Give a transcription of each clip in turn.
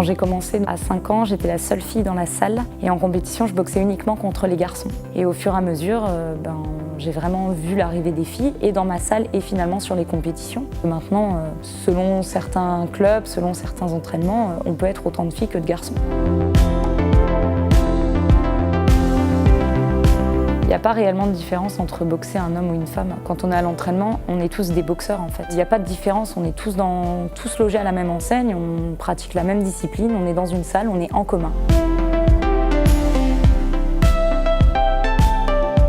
j'ai commencé à 5 ans, j'étais la seule fille dans la salle et en compétition, je boxais uniquement contre les garçons. Et au fur et à mesure, j'ai vraiment vu l'arrivée des filles et dans ma salle et finalement sur les compétitions. Maintenant, selon certains clubs, selon certains entraînements, on peut être autant de filles que de garçons. Il n'y a pas réellement de différence entre boxer un homme ou une femme. Quand on est à l'entraînement, on est tous des boxeurs en fait. Il n'y a pas de différence, on est tous logés à la même enseigne, on pratique la même discipline, on est dans une salle, on est en commun.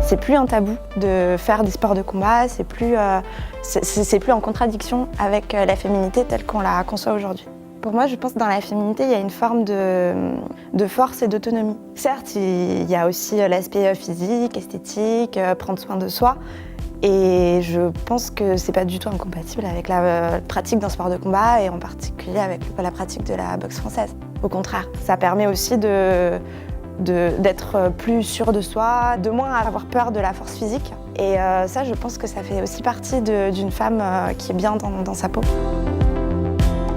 C'est plus un tabou de faire des sports de combat, c'est plus en contradiction avec la féminité telle qu'on la conçoit aujourd'hui. Pour moi, je pense que dans la féminité, il y a une forme de force et d'autonomie. Certes, il y a aussi l'aspect physique, esthétique, prendre soin de soi. Et je pense que c'est pas du tout incompatible avec la pratique d'un sport de combat et en particulier avec la pratique de la boxe française. Au contraire, ça permet aussi d'être plus sûr de soi, de moins avoir peur de la force physique. Et ça, je pense que ça fait aussi partie d'une femme qui est bien dans sa peau.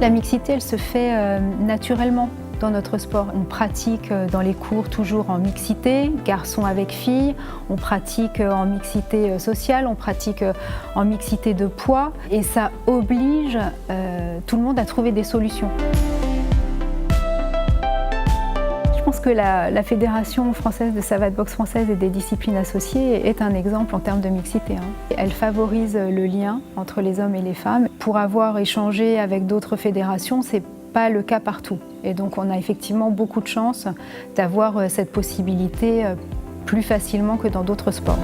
La mixité, elle se fait naturellement dans notre sport. On pratique dans les cours toujours en mixité, garçons avec filles, on pratique en mixité sociale, on pratique en mixité de poids et ça oblige tout le monde à trouver des solutions. Je pense que la Fédération française de savate boxe française et des disciplines associées est un exemple en termes de mixité. Elle favorise le lien entre les hommes et les femmes. Pour avoir échangé avec d'autres fédérations, ce n'est pas le cas partout. Et donc on a effectivement beaucoup de chance d'avoir cette possibilité plus facilement que dans d'autres sports.